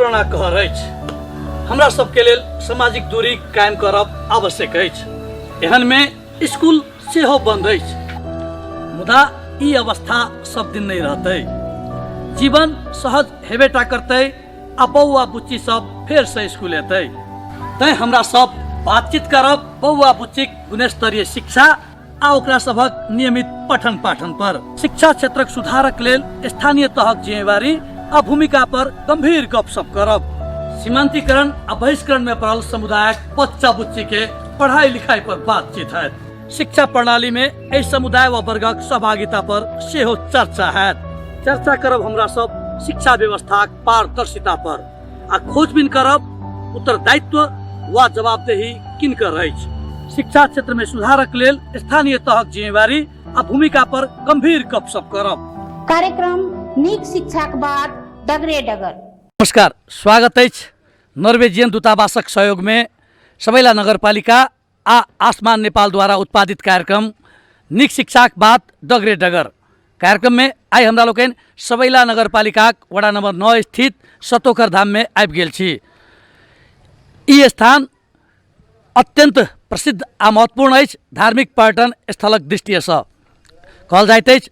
Corona कहर अछि। हमरा सबके लेल सामाजिक दूरी कायम करब आवश्यक अछि। एहन में स्कूल सेहो बंद अछि। मुदा ई अवस्था सब दिन नहीं रहतै। जीवन सहज हेबेटा करतै आ बौआ बुच्ची सब फेर से स्कूल एतै। तैं हमरा सब बातचीत करब बौआ बुच्चीक गुणस्तरीय शिक्षा आ ओकरा सबक नियमित पठन पाठन पर। शिक्षा क्षेत्रक सुधारक लेल स्थानीय तहक जिम्मेवारी आ भूमिका पर गंभीर गपशप करब। सीमांतीकरण आ बहिष्करण में पड़ल समुदायक बच्चा बुच्ची के पढ़ाई लिखाई पर बातचीत है। शिक्षा प्रणाली में एहि समुदाय व वर्गक सहभागिता पर सेहो चर्चा है। चर्चा करब हमरा सब शिक्षा व्यवस्था पारदर्शिता पर आ खोजबीन करब उत्तरदायित्व व जवाबदेही किनकर अछि। शिक्षा क्षेत्र में सुधारक लेल स्थानीय तहक जिम्मेवारी आ भूमिका पर गंभीर गपशप करब। कार्यक्रम नीक शिक्षाक बाद डगरे डगर। नमस्कार, स्वागत अछि नॉर्वेजियन दूतावासक सहयोग में सबैला नगरपालिका आ आसमान नेपाल द्वारा उत्पादित कार्यक्रम नीक शिक्षाक बाद डगरे डगर। कार्यक्रम में आई हमरा लोकनि सबैला नगरपालिका वडा नंबर 9 स्थित सतोखर धाम में आबि गेल छी। ई स्थान अत्यंत प्रसिद्ध आ महत्वपूर्ण अछि धार्मिक पर्यटन स्थलक दृष्टि से। कहल जाइत अछि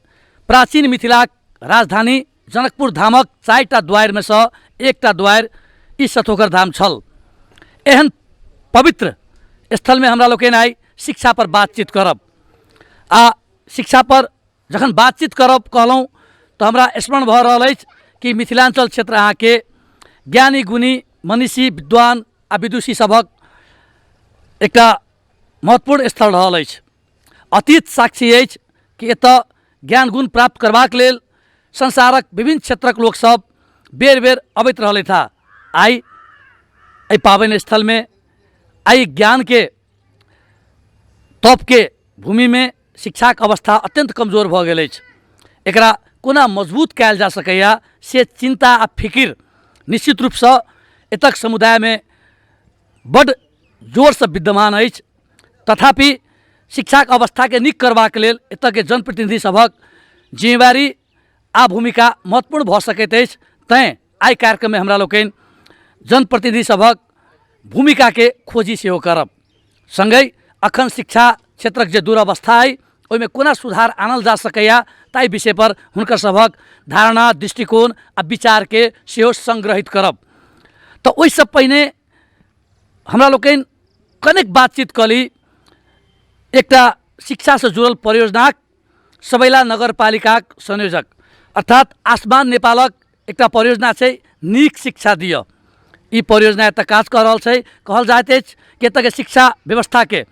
प्राचीन मिथिलाक राजधानी जनकपुर धामक 4टा द्वार में से एकटा द्वार ई सतोखर धाम छल। एहन पवित्र स्थल में हमरा लोकनि आई शिक्षा पर बातचीत करब। आ शिक्षा पर जखन बातचीत करब कहलौं तो हमरा स्मरण भऽ रहल अछि कि मिथिलांचल क्षेत्र अहाँ के ज्ञानी गुणी मनीषी विद्वान आ विदुषी सभक एकटा महत्वपूर्ण स्थल रहल अछि। अतीत साक्षी अछि कि एतऽ ज्ञान गुण प्राप्त करबाक लेल संसारक विभिन्न क्षेत्रक लोक सब बेर बेर अबैत रहलथि था। आई एहि पावन स्थल में आई ज्ञान के तप के भूमि में शिक्षाक अवस्था अत्यंत कमजोर भऽ गेल अछि। एकरा कोना मजबूत कयल जा सकैया से चिंता आ फिकिर निश्चित रूप से एतक समुदाय में बड़ जोर से विद्यमान अछि। तथापि शिक्षाक अवस्था के नीक करबाक लेल एतऽ के जनप्रतिनिधि सभक जिम्मेवारी आ भूमिका महत्वपूर्ण भऽ सकैत अछि। तैं आइ कार्यक्रम में हमरा लोकनि जनप्रतिनिधि सभक भूमिका के खोजी सेहो करब। संगहि अखन शिक्षा क्षेत्रक जे दुरावस्था अइ ओहिमे कोना सुधार आनल जा सकैया ताहि विषय पर हुनकर सभक धारणा दृष्टिकोण आ विचार के सेहो संग्रहित करब। तो ओहिसँ पहिने हमरा लोकनि कनेक बातचीत कली एकटा शिक्षा से जुड़ल परियोजनाक सबैला नगरपालिकाक संयोजक अर्थात आसमान नेपालक एकटा परियोजना छै नीक शिक्षा दिय। ई परियोजना एतऽ काज कऽ रहल छै। कहल जाइत अछि कि एतऽ के शिक्षा व्यवस्था के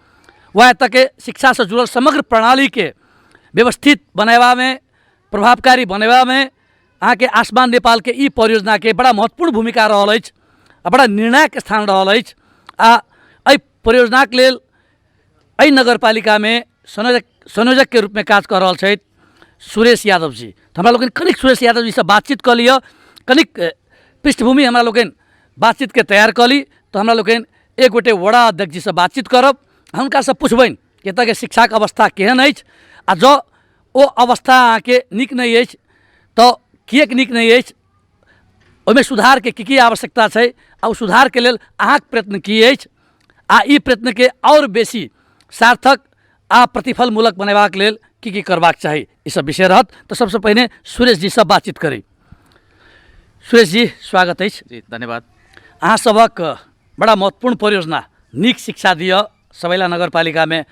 व एतऽ के शिक्षा से जुड़ल समग्र प्रणाली के व्यवस्थित बनेबा में प्रभावकारी बनेबा में अहाँ के आसमान नेपाल के ई परियोजना के बड़ा महत्वपूर्ण भूमिका रहल अछि आ बड़ा निर्णायक स्थान रहल अछि। आ एहि परियोजनाक लेल एहि नगरपालिका में संयोजक के रूप में काज कऽ रहल छथि सुरेश यादव जी। तो हमरा लोकनि कनिक सुरेश यादव जी से बातचीत कऽ लिअ। कनिक पृष्ठभूमि हमरा लोकनि बातचीत के तैयार कऽ ली। तो हमरा लोकनि एक गोटे वडा अध्यक्ष जी से बातचीत करब। हुनका से पुछबनि कि एतऽ के शिक्षा के अवस्था केहन अछि आ जँ ओ अवस्था अहाँ के नीक नहीं अछि तो किएक नीक नहीं अछि, ओहिमे सुधार के की आवश्यकता छै आ ओ सुधार के लेल अहाँक प्रयत्न की अछि आ ई प्रयत्न के और बेसी सार्थक आ प्रतिफलमूलक बनेबाक लेल की करबाक चाही, ई सब विषय रहत। तो सबसे पहिने सुरेश जी से बातचीत करी। सुरेश जी स्वागत अछि। जी धन्यवाद। अहाँ सबक बड़ा महत्वपूर्ण परियोजना नीक शिक्षा दिय सबैला नगरपालिका में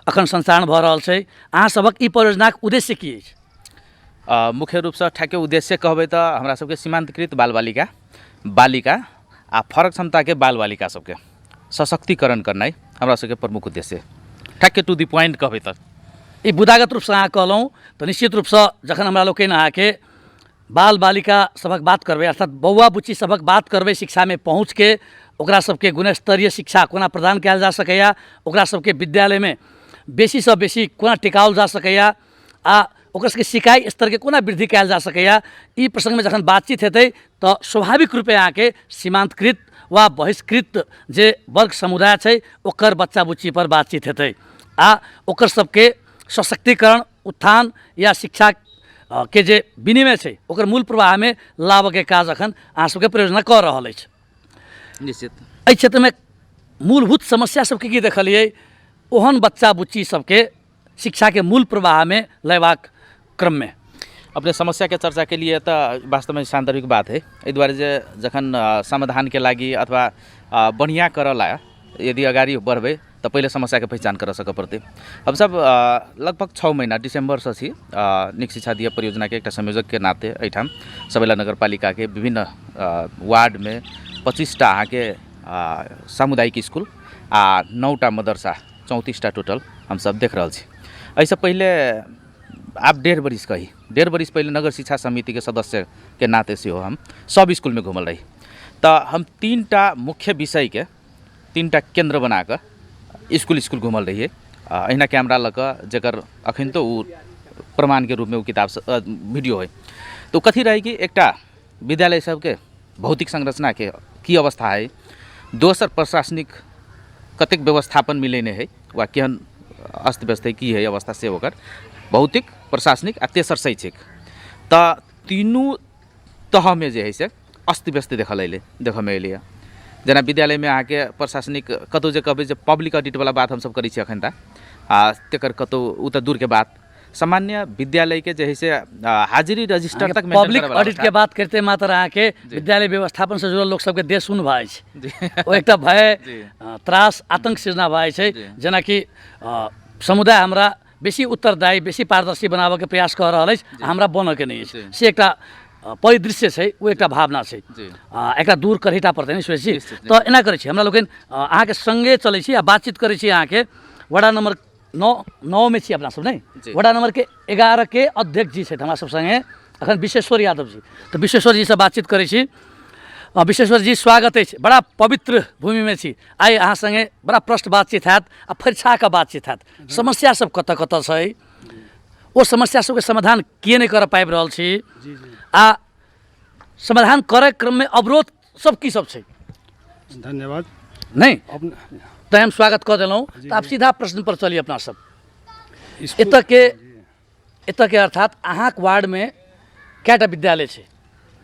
अखन संचालन भऽ रहल छै। अहाँ सबक ई परियोजनाक उद्देश्य की अछि? मुख्य रूप से ठाके उद्देश्य कहबै तो हमरा सबके सीमांतकृत बाल बालिका आ फरक क्षमता के बाल बालिका सबके सशक्तिकरण करनाइ हमरा सबके प्रमुख उद्देश्य। ठाके टू दी पॉइंट कहबै तो ई बुदागत रूप से अहाँ कहलौं तो निश्चित रूप से जखन हमरा लोकनि अहाँ के बाल बालिका सबक बात करबै अर्थात बौआ बुच्ची सबक बात करबै शिक्षा में पहुँच के ओकरा सबके गुणस्तरीय शिक्षा कोना प्रदान कयल जा सकैया, ओकरा सबके विद्यालय में बेसी से बेसी कोना टिकाओल जा सकैया आ ओकर सबके सिकाई स्तर के कोना वृद्धि कयल जा सकैया, ई प्रसंग में जखन बातचीत हेतै तो स्वाभाविक रूपे अहाँ के सीमांतकृत वा बहिष्कृत जे वर्ग समुदाय छै ओकर बच्चा बुच्ची पर बातचीत हेतै आ ओकर सबके सशक्तिकरण उत्थान या शिक्षा के जे विनिमय छै ओकर मूल प्रवाहमे लाबऽके काज अखन अहाँ सबके परियोजना कऽ रहल अछि। निश्चित एहि क्षेत्रमे मूलभूत समस्या सबके की देखलिए ओहन बच्चा बुच्ची सबके शिक्षा के मूल प्रवाह में लेबाक क्रम में? अपने समस्या के चर्चा के लिए तो वास्तव में सान्दर्भिक बात है। एहि दुआरे जे जखन समाधान के लागि अथवा बढ़िया करला यदि अगाडि बढ़बै तो पहले समस्या के पहचान कर सक पड़ते। अब सब लगभग 6 महीना डिसेम्बर से निक शिक्षा दिया परियोजना के एक संयोजक के नाते एठाम सबैला नगरपालिका के विभिन्न वार्ड में 25टा अहाँ के सामुदायिक स्कूल आ 9टा मदरसा 34टा टोटल हम सब देख रहा छी। ऐसे पहले आप 1.5 बरिस कही 1.5 बरिस पहले नगर शिक्षा समिति के सदस्य के नाते से हो हम सब स्कूल में घूमल रही। तो हम 3टा मुख्य विषय के 3टा केंद्र बनाकर स्कूल घूमल रहिए। अहिना कैमरा लग जकर अखन तो वो प्रमाण के रूप में वो किताब वीडियो है। तो कथी रहे कि एकटा विद्यालय सबके भौतिक संरचना के की अवस्था है, दोसर प्रशासनिक कतेक व्यवस्थापन मिलेने है वा केहन अस्त व्यस्त की है अवस्था से होकर भौतिक प्रशासनिक आ तेसर शैक्षिक तो तीनों तह में जे है से अस्त व्यस्त देख में अलिए। जना विद्यालय में अहाँ के प्रशासनिक कतौ जे कहबै जे पब्लिक ऑडिट वाला बात हम सब करै छी अखन तेकर कतौ उ त दूर के बात सामान्य विद्यालय के जे है से हाजिरी रजिस्टर तक पब्लिक ऑडिट के बात करते मात्र अहाँ के विद्यालय व्यवस्थापन से जुड़ल लोग सबके देश सुन भए छै। ओ एकटा भय त्रास आतंक सृजना भए छै जेना कि समुदाय हमरा बेसी उत्तरदायी बेसी पारदर्शी बनाबे के प्रयास कर रहल अछि, हमरा बन के नहीं छै से एकटा परिदृश्य छै, वो एकटा भावना छै। एकटा दूर करहिटा पर्दैन सुरेश जी। तो एना करै छी हमरा लोग अहाँ के संगे चलै छी आ बातचीत करै छी। अहाँ के वार्ड नंबर 9 में छी अपना सब नहीं, वार्ड नंबर के 11 के अध्यक्ष जी छै हमरा सब संगे अखन विश्वेश्वर यादव जी। तो विश्वेश्वर जी से बातचीत करै छी। विश्वेश्वर जी स्वागत है, बड़ा पवित्र भूमि में छी। आई अहाँ संगे बड़ा प्रश्न बातचीत हैत आ परीक्षा का बातचीत हैत। समस्या सब कतऽ कतऽ छै, वो समस्या सबके समाधान किए नहीं कर पाबि रहल छी आ समाधान करे क्रम में अवरोध सब की सब छै? धन्यवाद। नहीं तो हम स्वागत कर दिलौं। तो आप सीधा प्रश्न पर चलिए अपना सब। एतऽ के अर्थात अहाँ के वार्ड में कैटा विद्यालय छै?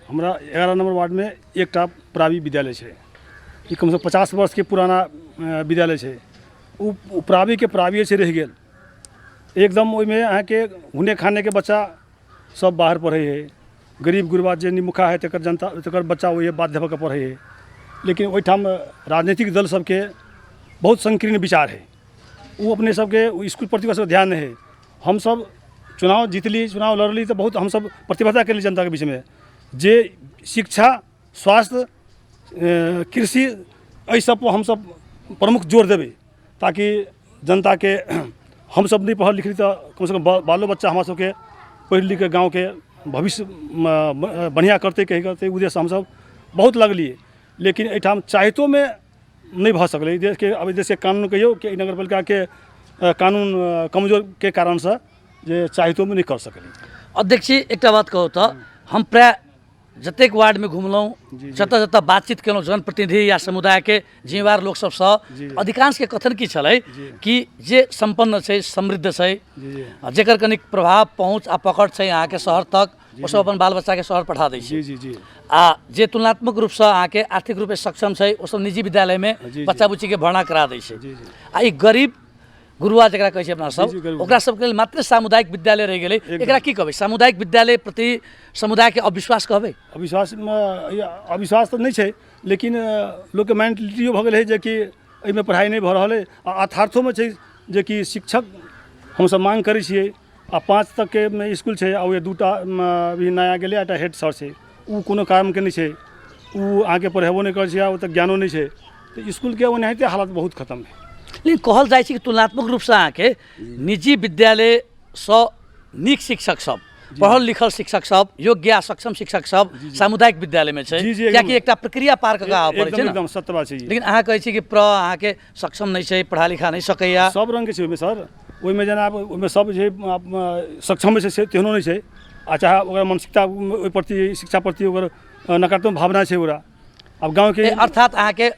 हमरा 11 नंबर वार्ड में एकटा प्रावी विद्यालय छै। ई कम से कम 50 वर्ष के पुराना विद्यालय छै। उ प्रावी के प्रावी से रह गेल एकदम। ओइमे अहाँ के हुने खाने के बच्चा सब बाहर पढ़े है, गरीब गुरबा जे निमुखा है तकर जनता तकर बच्चा वही बाध्य भऽ कऽ पढ़े है। लेकिन ओहिठाम राजनीतिक दल सबके बहुत संकीर्ण विचार है। वो अपने सबके स्कूल प्रति सब ध्यान नहीं है। हम सब चुनाव जीतली, चुनाव लड़ली तो बहुत हम सब प्रतिबद्धता करी जनता के बीच में जे शिक्षा स्वास्थ्य कृषि एहि सब पर हम सब प्रमुख जोर देवे ताकि जनता के हम सब नहीं पढ़ल लिखली तो कम से कम बालो बच्चा हमारा सबके पढ़ लिख के गाँव के भविष्य बढ़िया करते कही करते उद्देश्य हम सब बहुत लगलिए। लेकिन एठाम चाहितो में नहीं भऽ सकलै। देश के अब देश के कानून कहियो कि नगर पालिका के कानून कमजोर के कारण से जे चाहितो में नहीं कर सकलै। अध्यक्ष जी एक बात कहू तो हम प्राय जतेक वार्ड में घुमलहुँ जतऽ जतऽ बातचीत केलहुँ जनप्रतिनिधि या समुदाय के जिम्मेवार लोक सबसँ अधिकांश के कथन की छलै कि जे संपन्न छै समृद्ध छै जेकर कनिक प्रभाव पहुँच आ पकड़ छै अहाँ के शहर तक ओ सब अपन बाल बच्चा के शहर पठा दै छै। आ जे तुलनात्मक रूप से अहाँ के आर्थिक रूप से सक्षम छै ओ सब निजी विद्यालय में बच्चा बुच्ची के भर्ना करा दै छै। आ ई गरीब गुरुआ जकरा कहै छै अपना सब ओकरा सबके लेल मात्र सामुदायिक विद्यालय रह गेलै। एकरा की कहबै? सामुदायिक विद्यालय प्रति समुदाय के अविश्वास कहबै? अविश्वास तो नहीं छै, लेकिन लोग के मेंटलिटियो भऽ गेल है जे कि एहिमे पढ़ाई नहीं भऽ रहल है। आ अर्थार्थो में छै जे कि शिक्षक हम सब मांग करै छियै आ 5 तक के में स्कूल छै आ ओ 2टा अभी नया गेलै आ हेड सर छै उ कोनो काम के नहीं छै। उ आगे पढ़ेबो नहीं करै छै आ ओ तक ज्ञानो नहीं छै। तो स्कूल के ओनाहिते हालत बहुत खत्म है। लेकिन कहल जाइ छै कि तुलनात्मक रूप से अहाँ के निजी विद्यालय सँ नीक शिक्षक सब पढ़ल लिखल शिक्षक सब योग्य आ सक्षम शिक्षक सब सामुदायिक विद्यालय में छै कियाकि एकटा प्रक्रिया पार कऽ आबऽ पड़ै छै। एकदम सत्य बात छै। लेकिन अहाँ कहै छी कि अहाँ के सक्षम नहीं छै, पढ़ा लिखा नहीं सकैया। सब रंग के छै ओहिमे सर। ओहिमे जेना ओहिमे सब जे सक्षम छै से तेहनो नहीं छै आ चाहे ओकर मानसिकता ओहि प्रति शिक्षा प्रति ओकर नकारात्मक भावना छै ओकरा। अब गाँव के अर्थात अहाँ के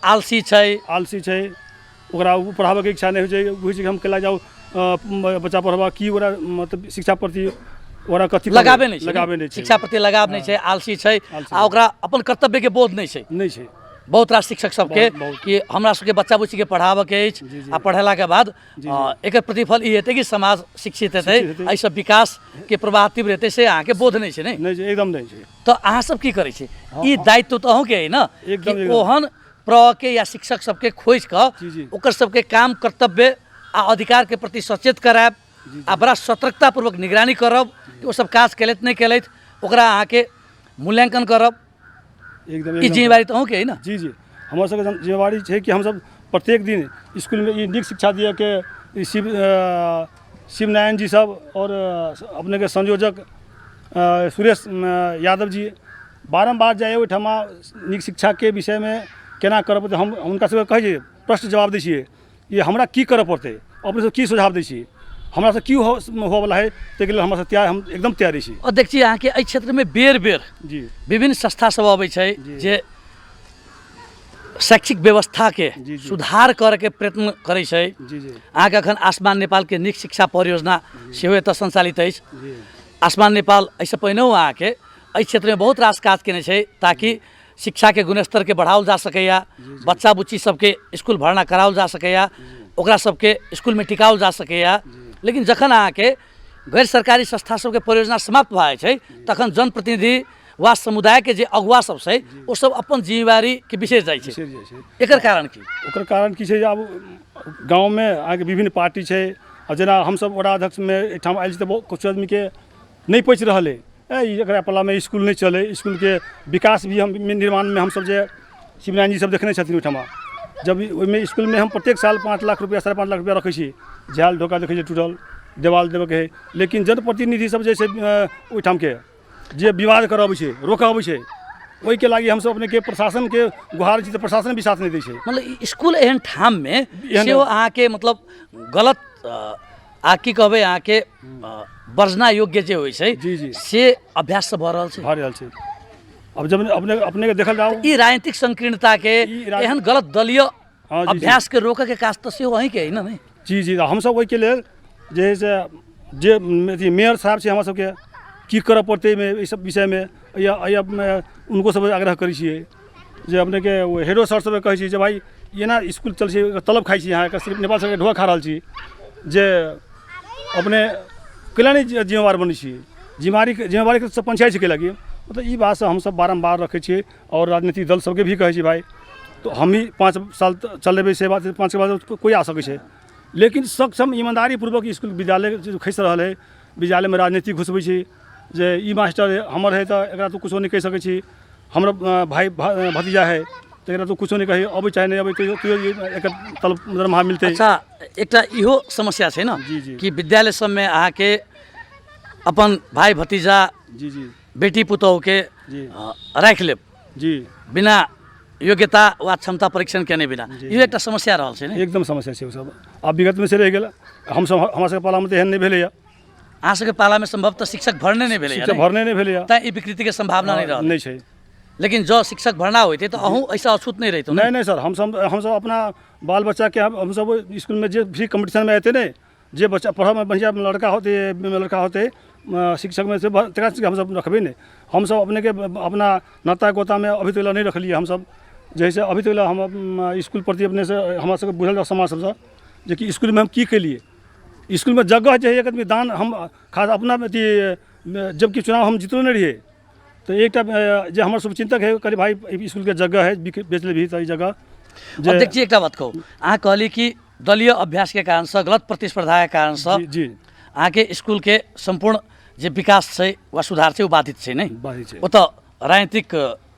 आलसी छै ओकरा पढ़ाबे के इच्छा नहीं हो छै कि हम केला जाओ बच्चा पढ़बा की ओकरा मतलब शिक्षा प्रति ओकरा कथी लगाबे नहीं छै, लगाबे नहीं छै, शिक्षा प्रति लगाव नहीं छै, आलसी छै, आलसी। आ ओकरा अपन कर्तव्य के बोध नहीं छै। नहीं छै। बहुत रास शिक्षक सबके बहुत। कि हमरा सबके बच्चा बुच्ची के पढ़ाबऽ के अछि, जी, जी। आ पढ़ेला के बाद एकर प्रतिफल ई हेतै कि समाज शिक्षित हेतै, शिक्षित हेतै। एहि सब विकास के प्रवाह तीव्र हेतै, से अहाँके बोध नहीं छै। नहीं नहीं छै, एकदम नहीं छै। तो अहाँ सब की करै छी? ई दायित्व तो अहूँ के है ना, एकदम, कि एकदम। ओहन प्रह के या शिक्षक सबके खोज जी, जी। क ओकर सबके काम कर्तव्य आ अधिकार के प्रति सचेत करायब, आ बड़ा सतर्कता पूर्वक निगरानी करब कि ओ सब काज केलथि नहीं केलथि, ओकरा अहाँके मूल्यांकन करब। एकदम ई जिम्मेवारी तो अहूँ के है ना। जी जी हमारे सबके जिम्मेवारी है कि हम सब प्रत्येक दिन स्कूल में ये नीक शिक्षा दिए के शिव नारायण जी सब और अपने के संयोजक सुरेश यादव जी बारम्बार जाए ओहिठमा नीक शिक्षा के विषय में केना करब, तो हम हुनका सबके कहै छियै, प्रश्न जवाब दै छियै, ये हमरा की करऽ पड़तै, अपने से की सुझाव दै छियै, हमरा से की हो वाला है, ताहि लेल हमरा से तैयार, हम एकदम तैयारी छी। और देखिए अहाँके एहि क्षेत्र में बेर बेर जी विभिन्न संस्था सब अबै छै जी। जे शैक्षिक व्यवस्था के जी, जी। सुधार करे के प्रयत्न करै छै। जी जी अहाँके अखन आसमान नेपाल के नीक शिक्षा परियोजना सेहो एतऽ संचालित अछि। जी आसमान नेपाल ऐसे पहिने अहाँके एहि क्षेत्र में बहुत रास काज केने छै, ताकि शिक्षा के गुणस्तर के बढ़ाओल जा सकैया, बच्चा बुच्ची सबके स्कूल भर्ना कराओल जा सकैया, ओकरा सबके स्कूल में टिकाओल जा सकैया। लेकिन जखन अहाँके गैर सरकारी संस्था सबके परियोजना समाप्त भए छै, तखन जनप्रतिनिधि वा समुदाय के जे अगुआ सब छै, ओ सब अपन जिम्मेवारी के बिसरि जाइ छै। बिसरि जाइ छै। एकर कारण की? ओकर कारण की छै, जे आब गाँव में अहाँके विभिन्न पार्टी छै, और जेना हमसब वार्ड अध्यक्ष में एहिठाम आयल छी तऽ कुछ आदमी के नहीं पचि रहल है, एकरा पला में स्कूल नहीं चले, स्कूल के विकास भी हम निर्माण में हमसब जे शिवनारायण जी सब देखने छथिन ओहिठमा, जब ओहिमे स्कूल में हम प्रत्येक साल 5 लाख रुपया 5.5 लाख रुपया रखै छी, झाल ढोका देखै छी टूटल, देवाल देबऽ के है, लेकिन जनप्रतिनिधि सब जे छै ओहिठाम के जे विवाद करऽ अबै छै, रोकऽ अबै छै, ओहिके लागि हमसब अपने के प्रशासन के गुहार छी, तऽ प्रशासन भी साथ नहीं दै छै। मतलब ई स्कूल एहन ठाम में एहन- सेहो अहाँके मतलब गलत आ की कहबै अहाँके वर्जना योग्य जे होइ छै, जी, जी। से अभ्यास से भऽ रहल छै। भऽ रहल छै। अब जब अपने अपने के देखल जाओ, ई राजनीतिक संकीर्णता के ई राज- एहन गलत दलीय हाँ, जी, जी। अभ्यास के रोके के काज तो सेहो अहीं के है ना। नहीं जी जी हमसब ओहिके लेल जे है से जे अथी मेयर साहब छै हमरा सबके की करऽ पड़तै में ई सब विषय में, या उनको सब आग्रह करै छियै, जे अपने के हेडो सर सब कहै छी जे भाई एना स्कूल चल छै, तलब खाइ छी, यहाँ सिर्फ नेपाल सरकार ढोआ खा रहल छी, जे अपने कैला नहीं जिम्मेवार बनै छी, जिम्मेवारी के सब पंचायत के लगी, मतलब ई बात से हम सब बारम्बार रखै छियै, और राजनीतिक दल सबके भी कहै छी भाई, तो हम ही 5 साल चलेबै, से बात 5 के बाद कोई आ सकै छै, लेकिन सक्षम ईमानदारी पूर्वक स्कूल विद्यालय जो खसि रहल है, विद्यालय में राजनीति घुसबै छी, जे ई मास्टर हमर है, तो एकरा तो कुछो नहीं कहि सकै छी, हमर भाई भतीजा है, तो एकरा तो कुछो नहीं कही, अबै चाहे नहीं अबै, तो एकर तलब दरमाहा मिलतै। अच्छा, एकटा इहो समस्या छै ना, जी, जी। कि विद्यालय सब में अहाँके अपन भाई भतीजा जी जी बेटी पुतहु के जी राखि लेब जी बिना योग्यता वा क्षमता परीक्षण केने बिना, इहो एकटा समस्या रहल छै। ने एकदम समस्या छै ओ सब, आब विगत में से रहि गेल, हमसब हमरा सबके पाला में तऽ एहन नहीं भेलैया, अहाँ सबके पाला में संभवतः शिक्षक भरने नहीं भेलै, शिक्षक भरने नहीं भेलैया, तैं ई विकृति के संभावना नहीं रहल। नहीं छै। लेकिन जो शिक्षक भरना होते तो अहूँ ऐसा अछूत नहीं रहते। नहीं नहीं सर, हम सब अपना बाल बच्चा के हम सब स्कूल में जे भी कंपटीशन में आते ने, जे बच्चा पढ़ा में बढ़िया लड़का होते शिक्षक में से हम सब रखबे नहीं, हम सब अपने के अपना नाता गोता में अभी तक नहीं रखलिए, हम सब जैसे अभी तक हम स्कूल प्रति अपने से हमरा सबके बुझल समाज सबसे, जे कि स्कूल में हम की केलिए, स्कूल में जगह जो है एक आदमी दान, हम खास अपना अथी जबकि चुनाव हम जीतलो नहीं रहिए, तो एक जो हमारे शुभचिंतक है करीब भाई स्कूल के जगह है बेच ले भी, तो जगह अब देखिए एक बात कहूँ, अहाँ कहली कि दलीय अभ्यास के कारण से, गलत प्रतिस्पर्धा के कारण से जी जी अहाँ के स्कूल के संपूर्ण जे विकास छै वा सुधार छै, वो बाधित छै। नहीं बाधित छै। वो तो राजनीतिक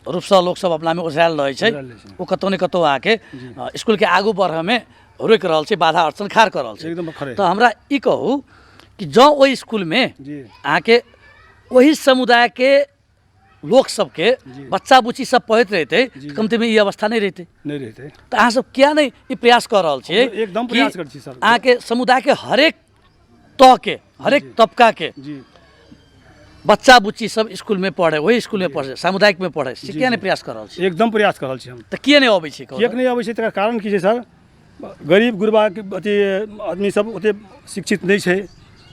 रूप से लोग सब अपना में ओझरायल रहे छै, ओझरायल रहै छै। वो कतौ ने कतौ अहाँ के स्कूल के आगू बढ़े में रोक रहल छै, बाधा अड़चन खाड़ कर रहल छै। एकदम खरे। तो हमरा ई कहू कि जो ओहि स्कूल में जी अहाँ के वही समुदाय के लोग सबके बच्चा बुच्ची सब पढ़ते रहते, कमती में ये अवस्था नहीं रहते। नहीं रहते, तो अहाँ सब क्या नहीं ये प्रयास कर रहल छियै, एकदम प्रयास करै छी सर। अहाँ के समुदाय के हरेक तह के, हरेक तबका के जी बच्चा बुच्ची सब स्कूल में पढ़े, वही स्कूल में पढ़े, सामुदायिक में पढ़े, से किया नहीं प्रयास कर रहल छियै? एकदम प्रयास कर रहल छी हम। तो किया नहीं अबै छै? किएक नहीं अबै छै, तकर कारण की छै सर, गरीब गुरबा के अथी आदमी सब ओते शिक्षित नहीं छै,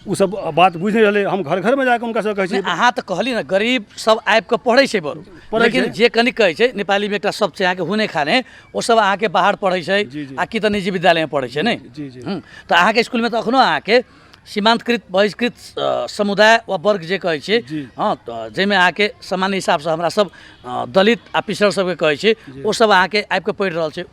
उ सब बात बुझ नहीं रहे। हम घर घर में जाके उनका सब कहै नहीं, छी अहाँ तऽ कहली ना गरीब सब आबि कऽ पढ़ै छै बरू, पढ़ै लेकिन छै। जे कनिक कहै छै नेपालीमे एकटा शब्द छै अहाँके हुने खाने, ओ सब अहाँके बाहर पढ़ै छै जी, जी। आ कि तऽ निजी विद्यालयमे पढ़ै छै नै। जी, जी। तऽ अहाँके इसकुलमे तऽ एखनो अहाँके सीमांतकृत बहिष्कृत समुदाय वा वर्ग जे कहै छै, जी। हाँ, जाहिमे अहाँके सामान्य हिसाबसँ हमरा सब दलित आ पिछड़ल सबके कहै छै, ओ सब अहाँके आबि कऽ पढ़ि रहल छै।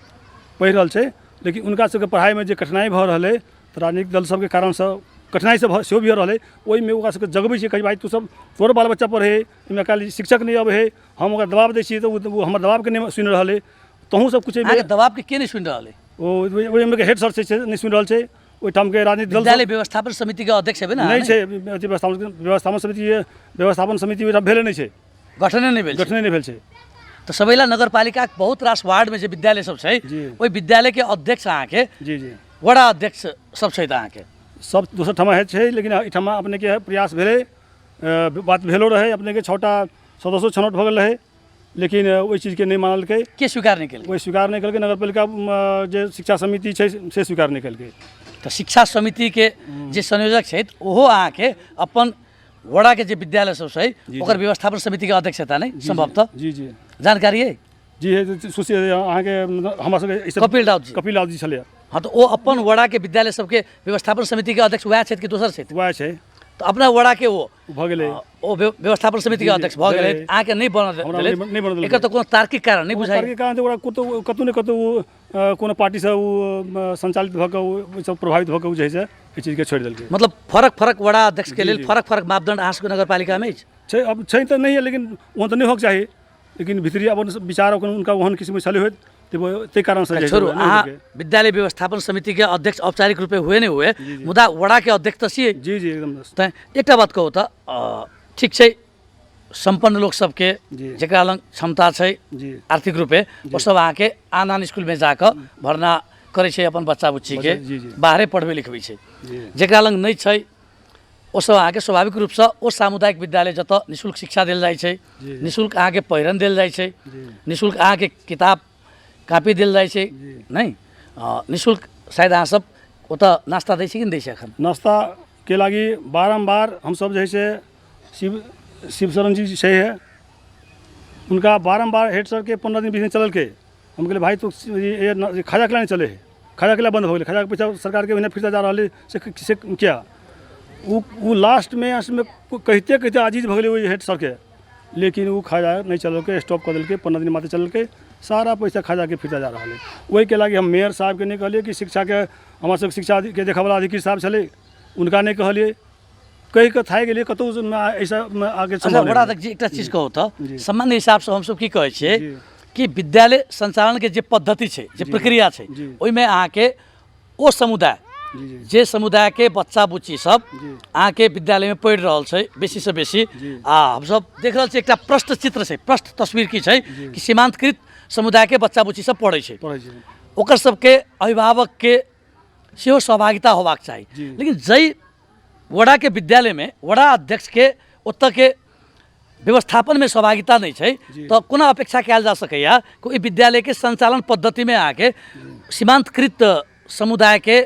पढ़ि रहल छै, लेकिन उनका सबके पढ़ाइमे जे कठिनाइ भऽ रहलै तऽ राजनीतिक दल सबके कारणसँ कठिनाइ सब सेहो भऽ रहलै। ओहिमे ओकरा सबके जगबै छै, कहै भाइ तू सब तोहर बाल बच्चा पढ़े, एहिमे काल्हि शिक्षक नहीं अबै है, हम ओकरा दबाव दै छियै तऽ ओ हमर दबावके नहीं सुनि रहल है। तहूँ सब कुछ अहाँके दबावके के नहीं सुनि रहल है? ओहिमे हेड सर छै नहीं सुनि रहल छै। ओहिठाम के राजनीतिक दल विद्यालय व्यवस्थापन समितिके अध्यक्ष हेबै ने अहाँ नहीं नै? छै। अथी व्यवस्थापन समिति ओहिठाम भेले नहीं छै, गठने नहि भेल छै। गठने नहीं भेल छै। तऽ सबैला नगरपालिकाके बहुत रास वार्डमे जे विद्यालय सब छै, जी। ओहि विद्यालयके अध्यक्ष अहाँके जी जी वडा अध्यक्ष सब छै तऽ अहाँके सब दोसर ठमा है छै, लेकिन एहिठाम अपने के प्रयास भेलै, बात भेलो रहे, अपने के 6टा सदस्यो छनौट भऽ गेल रहे, लेकिन ओहि चीज के नहीं मानलकै। के स्वीकार नहीं केलकै? वही स्वीकार नहीं केलकै। नगरपालिका जे शिक्षा समिति छै से स्वीकार नहीं केलकै। तऽ शिक्षा समितिके जे संयोजक छथि ओहो अहाँके अपन वडाके जे विद्यालय सब छै ओकर व्यवस्थापन समितिके अध्यक्ष हेता नहि सम्भवतः? जी जी जानकारी है? जी सुशी अहाँके हमरा सबके ई सब कपिल राउत जी। कपिल राउत जी छलै। हाँ, तो ओ अपन वडाके विद्यालय सबके व्यवस्थापन समितिके अध्यक्ष वएह छथि कि दोसर छथि? वएह छै। तऽ अपना वडाके ओ भऽ गेलै। ओ व्यवस्थापन समितिके जी, अध्यक्ष भऽ भेलै। गेलै, अहाँके नहीं बनल हमरा भेलै। नहीं बनल एकर तऽ कोनो तार्किक कारण नहीं बुझाइ? तार्किक कारण ओकरा कतौ ने कतौ कोनो पार्टीसँ ओ संचालित भऽ कऽ ओ सब प्रभावित भऽ कऽ ओ जे है से एहि चीजके छोड़ि देलकै। मतलब फरक फरक वडा अध्यक्षके जी, लेल जी। फरक फरक मापदण्ड अहाँ सबके नगरपालिकामे अछि? छै। अब छै तऽ नहीं है, लेकिन वहाँ तो नहीं होक चाही, लेकिन भीतरी अब विचार उनका वहन किसी छले हुए ते कारण से छोड़ू, अहाँ विद्यालय व्यवस्थापन समितिके अध्यक्ष औपचारिक रूपे हुए नहीं हुए, मुदा वडाके अध्यक्ष तऽ छियै। जी जी एकदम तऽ एकटा बात कहू तऽ ठीक छै, सम्पन्न लोक सबके जी। जेकरा लग क्षमता छै जी आर्थिक रूपे, ओ सब अहाँके आन आन स्कूलमे जाकऽ भर्ना करै छै अपन बच्चा बुच्चीके, जी, जी। बाहरे पढ़बै लिखबै छै। जी जेकरा लग नहीं छै ओ सब अहाँके स्वाभाविक रूपसँ ओ सामुदायिक विद्यालय जतऽ निःशुल्क शिक्षा देल जाइ छै, जी। निःशुल्क अहाँके पहिरन देल जाइ छै, जी। निःशुल्क अहाँके किताब कापी देल जाइ छै, नहीं निःशुल्क शायद अहाँ सब ओतऽ नास्ता दै छै कि नहीं दै छै एखन? नाश्ता के लागी बारम्बार हम सब जे है से शिव शरण जी छै है, उनका बारम्बार हेड सर के 15 दिन 20 दिन चलल के। हम कहले भाई तो ये खाजा के नहीं चले है, खाजा के बंद हो गए, खाजा के पैसा सरकार के बिना फिरता जा रहा है से क्या वो लास्ट में कहते कहते आजीज भऽ गेलै ओहि हेड सर के, लेकिन वो खाजा नहीं चलल के, स्टॉप कर दिल्के, 15 दिन मात्र चलल के, सारा पैसा खाजा के फिरता जा रहा है। वही के लागी हम मेयर साहब के नहीं कहलिए कि शिक्षा के हमारा सब शिक्षा के देखा वाला अधिकारी साहब चले, उनका नहीं कहलिए, कहीं के थाए गेलिए कतौ ऐसा आगे अच्छा, बड़ा तक जी एकटा चीज कहू तऽ जी। सामान्य हिसाबसँ हमसब की कहै छियै जी। कि विद्यालय संचालनके जे पद्धति छै, जे प्रक्रिया छै, जी। ओहिमे अहाँके ओ समुदाय जी जी जे समुदायके बच्चा बुच्ची सब जी। अहाँके विद्यालयमे पढ़ि रहल छै बेसीसँ बेसी, जी। आ हमसब देख रहल छी एकटा प्रष्ट चित्र छै, प्रष्ट तस्वीर की छै कि सीमांतकृत समुदायके बच्चा बुच्ची सब पढ़ै छै, पढ़ै छै। ओकर सबके अभिभावकके सेहो सहभागिता होबाक चाही। जी। लेकिन जै वडाके विद्यालयमे वडा अध्यक्षके ओतऽके व्यवस्थापनमे सहभागिता नहीं छै तऽ कोना अपेक्षा कयल जा सकैया कि ओहि विद्यालयके संचालन पद्धतिमे अहाँके सीमांतकृत समुदायके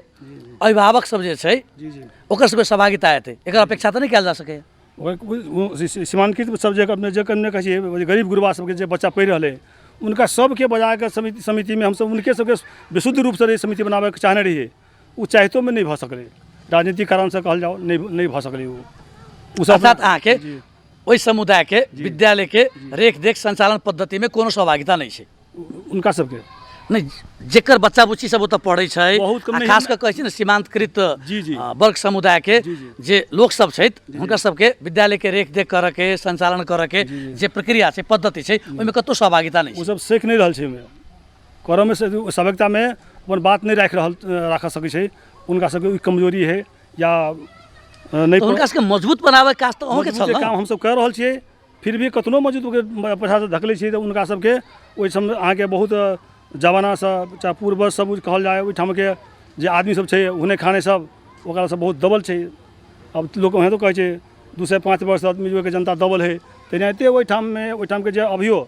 अभिभावक सब जे छै जी जी ओकर सबके सहभागिता हेतै, एकर अपेक्षा तऽ नहीं कयल जा सकैया? सीमांकित सब जे कहने कहै छियै गरीब गुरबा सबके जे बच्चा पढ़ि रहलै उनका सबके बजा के समितिमे हमसब उनके सबके विशुद्ध रूपसँ समिति बनाबैके चाहने रहिए, ओ चाहितोमे नहीं भऽ सकलै, राजनीतिक कारणसँ कहल जाओ नहीं भऽ सकलै। ओ सब अर्थात अहाँके ओहि समुदायके विद्यालयके रेखदेख संचालन पद्धतिमे कोनो सहभागिता नहीं छै? उनका सबके नहीं, जेकर बच्चा बुच्ची सब ओतऽ पढ़ै छै, बहुत कम आ नहीं, खास कऽ कहै छै ने सीमांतकृत जी, जी। वर्ग समुदायके जी, जी। जे लोक सब छथि हुनकर सबके विद्यालयके रेखदेख करऽके संचालन करऽके जे प्रक्रिया छै पद्धति छै ओहिमे कतौ सहभागिता नहीं वो छै। सब सीख नहीं रहल छै ओहिमे, करऽमे सभ्यतामे अपन बात नहीं राख सकै छै, उनका सबके ओ कमजोरी है या नहीं तऽ हुनका सबके मजबूत बनाबै काज तऽ अहूँके छल मजबूत ने? काम हमसब कऽ रहल छियै, फिर भी कतनो मजबूत पैसासँ धकलै छियै तऽ उनका सबके ओहिठाम अहाँके बहुत जमानासँ चाहे पूर्वज सब कहल जाय ओहिठामके जे आदमी सब छै हुने खाने सब ओकरा सब बहुत दबल छै। अब लोक वहाँ तो कहै छै 2 से 5 वर्ष आदमी के जनता दबल है, तेनाहिते ओहिठामके जे अभियो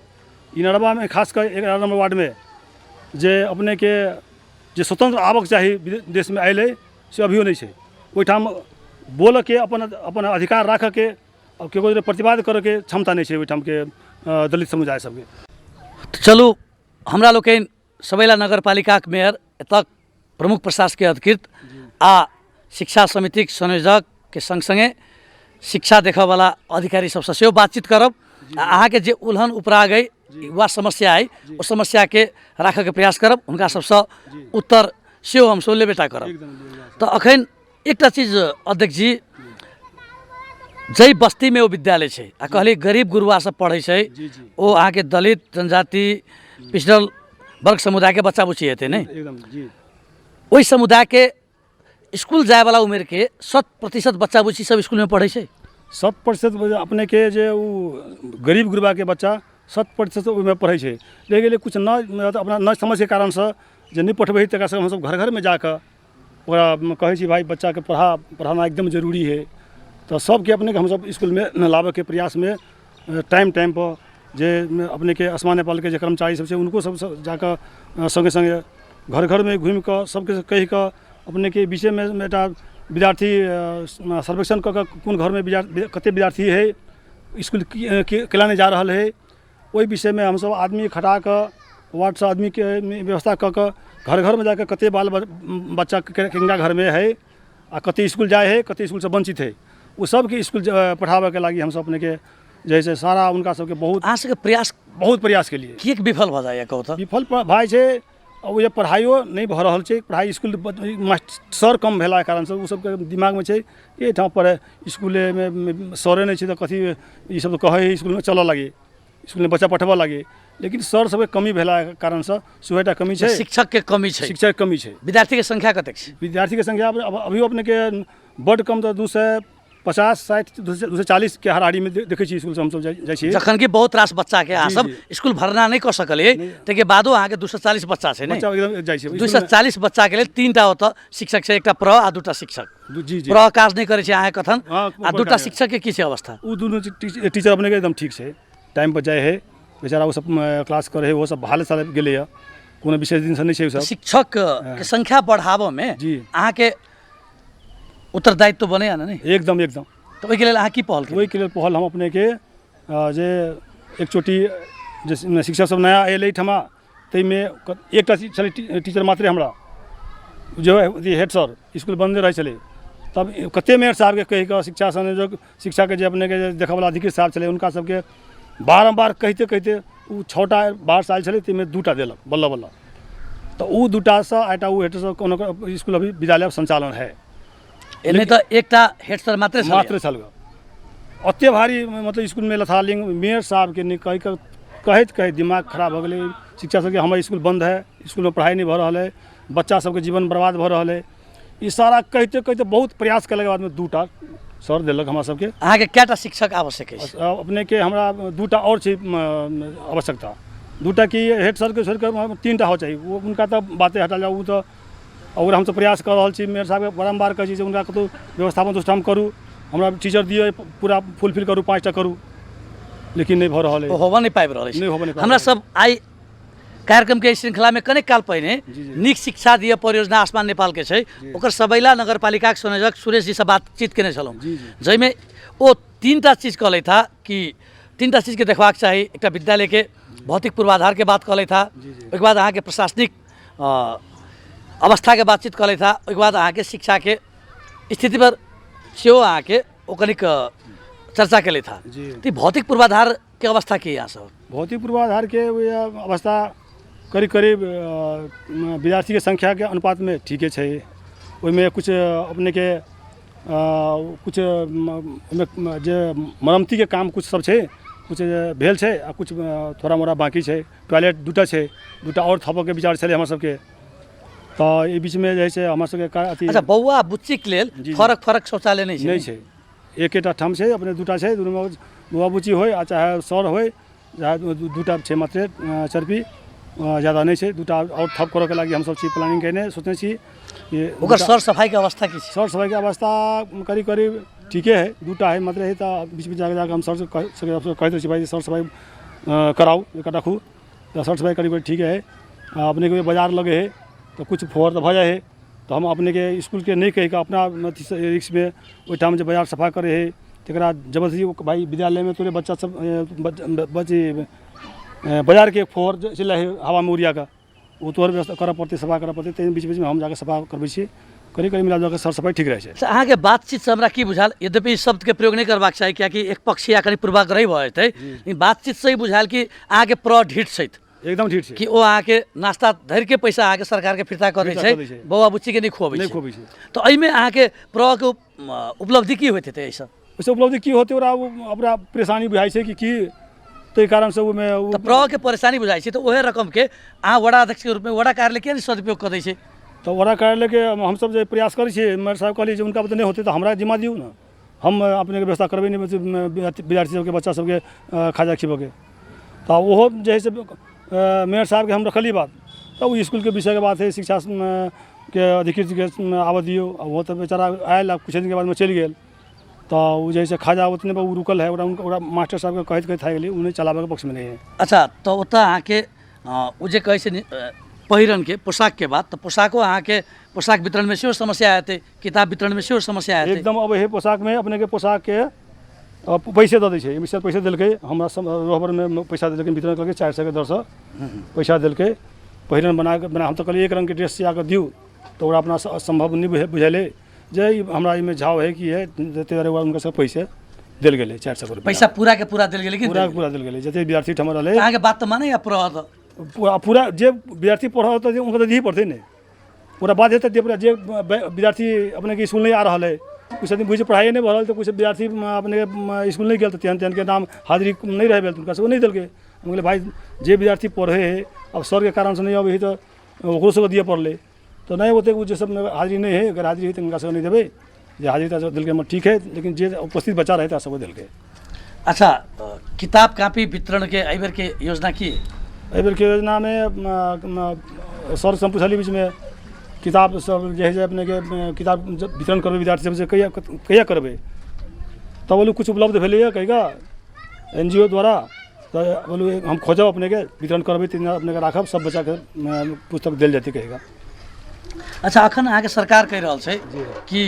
ई नरवामे खास कर 11 नंबर वार्डमे जे अपनेके जे स्वतंत्र आबक चाही देशमे अयलै से अभियो नहीं छै। ओहिठाम बोल के अपन अपन अधिकार राख के और केकरो प्रतिवाद करे के क्षमता नहीं है ओहिठाम के दलित समुदाय सबके। तो चलू हमरा लोकनि सबैला नगरपालिका के मेयर एतक प्रमुख प्रशासकीय अधिकृत आ शिक्षा समितिक संयोजक के संग संगे शिक्षा देखा वाला अधिकारी सबसे सेहो बातचीत करब आ अहाँ के जे उलझन उपरा गई वा समस्या आई ओ समस्या के राखे के प्रयास करब हुनका सबसे उत्तर सेहो हम सो लेबेटा करब। तो अखन एकटा चीज अध्यक्ष जी जै बस्ती में वो विद्यालय है आ कहली गरीब गुरुआ सब पढ़े छै ओ अहाँ के दलित जनजाति पिछड़ल वर्ग समुदाय के बच्चा बुच्ची हेतै नहीं एकदम जी वही समुदाय के स्कूल जाए वाला उम्र के 100% बच्चा बुच्ची सब स्कूल में पढ़े छै। 100% अपने के जे उ गरीब गुरबा के बच्चा 100% ओहिमे पढ़ै छै लेकिन कुछ न अपना न समझ के कारण से जे नहीं पढ़बै तकरा से हम सब घर घर में जाकर ओकरा कहै छी भाई बच्चा के पढ़ाना एकदम जरूरी है। तो सबके अपने के हम सब स्कूल में लाबे के प्रयास में टाइम पर जे अपने के आसमान नेपाल के जे कर्मचारी सब उनको सब जाकर संगे संगे घर घर में घूम कर सबके कह कर अपने के विषय में एकटा विद्यार्थी सर्वेक्षण कऽ कऽ कोन घर में कते विद्यार्थी है स्कूल केलाने जा रहा है ओहि विषय में हम सब आदमी खटा कर वार्ड से आदमी के व्यवस्था कऽ कऽ घर घर में जाकर कते बाल बच्चा केंगा घर में है आ कते स्कूल जाए है कते स्कूल से वंचित है वो सबके स्कूल पढ़ाबे के लगी हम सब अपने के जैसे सारा उनका सबके बहुत अहाँ सबके बहुत प्रयास के लिए किएक विफल भऽ जाइए कहू तऽ विफल भाई छै अब ये पढ़ाइयो नहीं भऽ रहल छै पढ़ाई स्कूल सर कम भेला के कारण से उ सबके दिमाग में छै ये ठाम पर स्कूल में सरे नहीं छै तो कथी ई सब कहे स्कूल में चलऽ लगे स्कूल में बच्चा पढ़बऽ लगे लेकिन सर सबके कमी भेला के कारण से सुहेटा कमी छै शिक्षक के कमी छै शिक्षक के कमी छै। विद्यार्थी के संख्या कतेक छै विद्यार्थी के संख्या अभी अपने के बड कम तो 250 60 240 के हाराहारी में देखे छी स्कूल से हम सब जाइ छी जखन कि बहुत रास बच्चा के अहाँ सब स्कूल भरना नहीं कर सकलिए ताकि बादो अहाँ के 240 बच्चा छै बच्चा नहीं एकदम जाइ छै 240 बच्चा के लिए 3टा ओतऽ शिक्षक छै एकटा प्र आ 2टा शिक्षक जी जी प्र काज नहीं करे छै अहाँ कथन हाँ, आ 2टा शिक्षक के की छै अवस्था उ दोनों टीचर अपने के एकदम ठीक छै टाइम पर जाए है बेचारा वो सब क्लास करे है वो सब हाल साल गेले है कोनो विशेष दिन से नहीं छै उ सब शिक्षक के संख्या बढ़ाबो में जी अहाँ के उत्तरदायित्व बने या नहीं एकदम एकदम तो ओहि के लेल अहाँ की पहल वही के लिए पहल हम अपने के जे एक चोटी जे शिक्षक सब नया एल ठमा ताहिमे एकटा छलै टीचर मात्रे हमरा जो हेड सर स्कूल बंदे रहे चले तब कते मेयर साहब के कहि कऽ शिक्षा संयोजक शिक्षा के जे अपने के देखा वाला अधिकृत साहब चले उनका सबके बारम्बार कहते कहते उ 6टा बाहर से आयल छलै ताहिमे 2टा देलक बल्ला बल्ला तो उ 2टा से आटा उ हेड सर कोनो स्कूल अभी विद्यालय संचालन है नहीं तो एकटा हेड सर मात्रे छल अत्ते भारी मतलब स्कूल में लथालिंग मेयर साहब के कहते दिमाग खराब हो गए शिक्षा सबके हमारे स्कूल बंद है स्कूल में पढ़ाई नहीं भऽ रहल है बच्चा सबके जीवन बर्बाद भऽ रहल है ई सारा कहते कहते बहुत प्रयास कयला के बाद में 2टा सर देलक हमरा सबके अहाँ के कएटा शिक्षक आवश्यक है अपने के हमरा 2टा और छै आवश्यकता 2टा की हेड सर के छोड़ कर 3टा हो चाहिए वो उनका तो बातें हटा जाओ तो और हम तो प्रयास कर रहा छी मेयर साहब के बारम्बार कहै छी उनका कतौ व्यवस्थापन दुष्टाम करू हमरा टीचर दियो पूरा फुलफिल करू 5टा करू लेकिन नहीं भऽ रहल है होबऽ नहीं पाबि रहल नहीं होबऽ नहीं हमरा सब आई कार्यक्रम के श्रृंखला में कनेक काल पहिने नीक शिक्षा दिए परियोजना आसमान नेपाल के छै ओकर सबैला नगरपालिका के संयोजक सुरेश जी से बातचीत केने छलहुँ जाहिमे ओ 3टा चीज कहले था कि 3टा चीज के देखबाक चाही एकटा विद्यालय के भौतिक पूर्वाधार के बात कहले था ओहिके बाद अहाँ के प्रशासनिक अवस्था के बातचीत कहले था ओहिके बाद अहाँ के शिक्षा के स्थिति पर सेहो अहाँ के कनिक चर्चा केले था तो भौतिक पूर्वाधार के अवस्था की यहाँ सब भौतिक पूर्वाधार के अवस्था करीब करीब विद्यार्थी के संख्या के अनुपात में ठीके छै ओहिमे कुछ अपने के कुछ जे मरम्मती के काम कुछ सब छै कुछ भेल छै आ कुछ थोड़ा मोड़ा बाकी छै टॉयलेट 2टा छै 2टा और थपऽ के विचार छलै हमरा सबके तो ई बीच में जे छै हमरा सबके अथी अच्छा बौआ बुच्ची के लेल फरक शौचालय नहीं छै एकेटा ठाम छै अपने 2टा छै दुनू में बौआ बुच्ची होय आ चाहे सर होय चाहे 2टा छै मात्रे चरपी ज़्यादा नहीं छै 2टा और थप करऽ के लागि हम सब छी प्लानिंग केने सोचने छी कि ओकर सर सफाई के अवस्था की सर सफाई के अवस्था करीब करीब ठीके है 2टा है मात्रे है तो बीच में जाकर हम सर से कहते छी भाई सर सफाई कराऊ एक रखू तो सर सफाई करीब ठीक है अपने के बाजार लगे है तो कुछ फोहर तो भ जाए है तो हम अपने के स्कूल के नहीं कही का अपना रिक्स में ओहिठाम जो बाजार सफा करे है तकरा जबरदस्ती भाई विद्यालय में तोरे बच्चा सब बाजार के फोर चल है हवा में उड़िया का वो तोहर व्यवस्था करऽ पड़ते सफा करऽ पड़ते तें बीच में हम जाकर सफा करबै छी करीब करीब मिला जुला सर सफाई ठीक रहे छै। अच्छा, अहाँके बातचीत से हमरा की बुझाल, यद्यपि ई शब्द के प्रयोग नहीं करबाक चाही कियाकि एक पक्ष या कनि पूर्वाग्रही भऽ जेतै, लेकिन बातचीत से ही बुझाल कि अहाँके प्र ढीठ छथि एकदम ठीक छै कि ओ अहाँके नाश्ता धरि के पैसा अहाँके सरकार के फिर्ता कऽ दै छै, बौआ बुच्ची के नहीं खुअबै नहीं छै। खुअबै छै तो एहिमे अहाँके प्र के उपलब्धि की होइत हेतै एहिसँ? वैसे उपलब्धि की होते ओकरा अपना परेशानी बुझाइ छै कि ताहि कारण से ओहिमे तो प्र के परेशानी बुझाइ छै तो ओहे रकम के अहाँ वड़ा अध्यक्ष के रूप में वड़ा कार्यालय किया नहीं सदुपयोग कऽ दै छै? तो वड़ा कार्यालय के हमसब जे प्रयास करै छियै मेयर साहब कहलिए जे उनका बता नहीं होते तो हमरा जिम्मा दियौ ना, हम अपने के व्यवस्था करबै नहीं विद्यार्थी सबके बच्चा सबके खाजा खिबऽके। तो ओहो जे है से मेयर साहब के हम रखली बात तब वो स्कूल के विषय के बात है शिक्षा के अधिकृत के आबऽ दियौ, वो तो बेचारा आयल कुछ दिन के बाद में चलि गेल तो वो जैसे खाजा उतने पर वो रुकल है ओकरा मास्टर साहब के कहैत आ गेली उन्हें चलाबे के पक्ष में नहीं है। अच्छा, तो ओतऽ अहाँके ओ जे कहै छै पहिरन के पोशाक के बात, तो पोशाको अहाँके पोशाक वितरण में सेहो समस्या हेतै, किताब वितरण में सेहो समस्या हेतै? एकदम अब हे पोशाक में अपने के पोशाक के पैसे दऽ दै छै, मिस्टर पैसे देलकै हमरा रोहबर में पैसा देलकै वितरण करके 400 के दर से पैसा देलकै पहिरन बना हम तो कहलिए एक रंग के ड्रेस सिया के दियौ तो ओकरा अपना संभव नहीं बुझेले जे हमरा इमे झाव है कि है जते उनका सब पैसे देल गेलै 400 रुपया पैसा पूरा के पूरा देल गेलै कि पूरा देल गेलै जते विद्यार्थी ठमर रहलै अहाँके बात तो माने या प्र पूरा जे विद्यार्थी पढ़ तो उनका तो दिही पड़ते नहीं पूरा बात हेतै पूरा जे विद्यार्थी अपने के स्कूल नहीं आ रहा है कुछ आदमी बुझे पढ़ाई नहीं भरल तो कुछ विद्यार्थी अपने स्कूल नहीं गेल तो तेहन के नाम हाजिरी नहीं रह उनका सब नहीं देलकै। हम कहलिए भाई जे विद्यार्थी पढ़े है अब सर के कारण से नहीं अबै तो ओकरो सबके दिए पड़लै तो नहीं होते जे सब हाजिरी नहीं है अगर हाजिरी है तो उनका सब नहीं देबै जे हाजिरी तो दिलकै ठीक है लेकिन जे उपस्थित बच्चा रहे सबको दिलकै। अच्छा, किताब कापी वितरण के एहि बेर के योजना की है? एहि बेर के योजना में सर से पूछली बीच में किताब सब जे है अपने के किताब वितरण करबै विद्यार्थी सबसे कहिया करबै तब बोलू कुछ उपलब्ध भेलैया कहिगा NGO द्वारा तो बोलू हम खोजब अपने के वितरण करबै 3 दिन अपने के राखब सब बच्चा के पुस्तक देल जेतै कहिगा। अच्छा, अखन अहाँके सरकार कहि रहल छै कि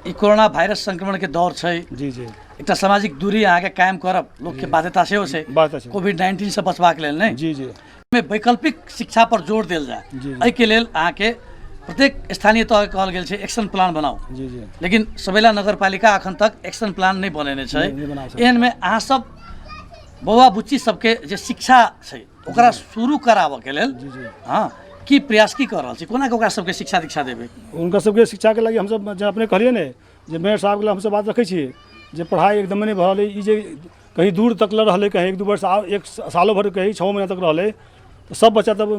ई कोरोना वायरस संक्रमण के दौर छै, जी जी एकटा सामाजिक दूरी अहाँके कायम करब लोक के बाध्यता सेहो छै कोविड-19 से बचबाक लेल नहीं जी जी में वैकल्पिक शिक्षा पर जोर देल जाए एहि के लेल अहाँके प्रत्येक स्थानीय तह कहल गेल छै एक्शन प्लान बनाऊ जी जी लेकिन सबैला नगरपालिका अखन तक एक्शन प्लान नहीं बनेने छै। एहन में अहाँ सब बौआ बुच्ची सबके जे शिक्षा छै ओकरा शुरू कराबऽ के लेल हाँ की प्रयास की कर रहल छी, कोना के ओकरा सबके शिक्षा दीक्षा देबै? उनका सबके शिक्षा के लगी हम सब अपने कहलिए ने जे मेयर साहब के हमसे बात रखै छियै जे पढ़ाई एकदम नहीं भरल ई जे कहीं दूर तक रहलै कहीं 1-2 वर्ष एक सालों भर कहीं 6 महीना तक रहलै तो सब बच्चा तब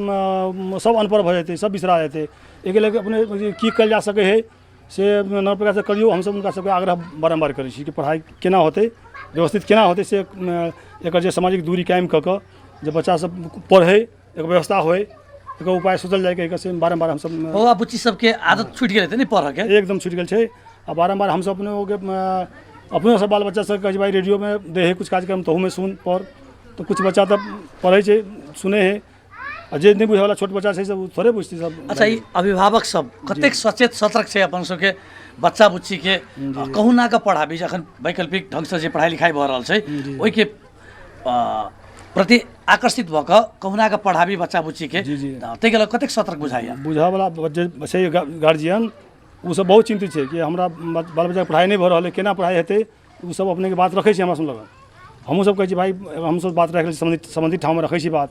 सब अनपढ़ भऽ जेतै सब बिसरा जेतै एहिके लेल अपने की कल जा सकै है से नव प्रकार से करियो। हम सब उनका सबके आग्रह बारम्बार करै छी कि पढ़ाई केना होतै व्यवस्थित केना होतै से एकर जे सामाजिक दूरी कायम कऽ कऽ जे बच्चा सब पढ़ै एक व्यवस्था होय एक उपाय सोचल जाए कि से बारम्बार हम सब बौआ बुच्ची सबके आदत छूट गेल हेतै नहीं पढ़ऽ के? एकदम छूट गेल छै आ बारम्बार हम सब अपने सब बाल बच्चा सब कहै छै भाई रेडियो में दे है कुछ कार्यक्रम तहू में सुन पढ़ तो कुछ बच्चा तब पढ़ै छै सुने है आ जे नहीं बुझे वाला छोट बच्चा छै सब थोड़े बुझतै सब। अच्छा, ई अभिभावक सब कतेक सचेत सतर्क छै अपन सबके बच्चा बुच्ची के कहुना के पढ़ाबी जखन वैकल्पिक ढंग से जे पढ़ाई लिखाई भऽ रहल छै ओहि के प्रति आकर्षित भऽ कऽ कहुना के पढ़ाबी बच्चा बुच्ची के ताहि के लेल कतेक सतर्क बुझाइया? बुझा वाला छै गार्जियन ओ सब बहुत चिंतित छै कि हमरा बाल बच्चा पढ़ाई नहीं भऽ रहल है केना पढ़ाई हेतै ओ सब अपने के बात रखै छै हमरा सब लग। हमहूँ सब कहै छी भाई हम सब बात रख संबंधित ठाव में रखै छी बात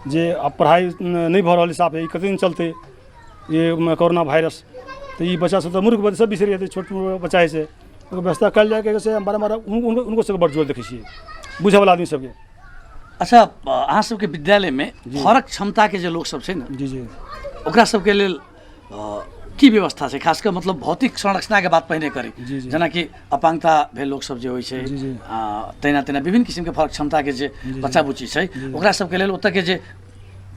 जे अब पढ़ाई नहीं भऽ रहल हिसाब है ई कते दिन चलते ये कोरोना वायरस तो ये बच्चा सब तो मूर्ख बच्चा सब बिसर जेतै छोट बच्चा है से व्यवस्था कल जाए से बारम्बार उनको सबके बड़ जोर देखै छियै बुझे वाला आदमी सबके। अच्छा, अहाँ सबके विद्यालय में फरक क्षमता के जे लोग सब छै ने जी जी ओकरा सबके लेल की व्यवस्था छै? खास कर मतलब भौतिक संरचना के बात पहिने करी जेना कि अपांगता भेल लोग सब जे होइ छै तहिना विभिन्न किसिम के फरक क्षमता के जे बच्चा बुच्ची छै ओकरा सबके लेल ओतऽ के जे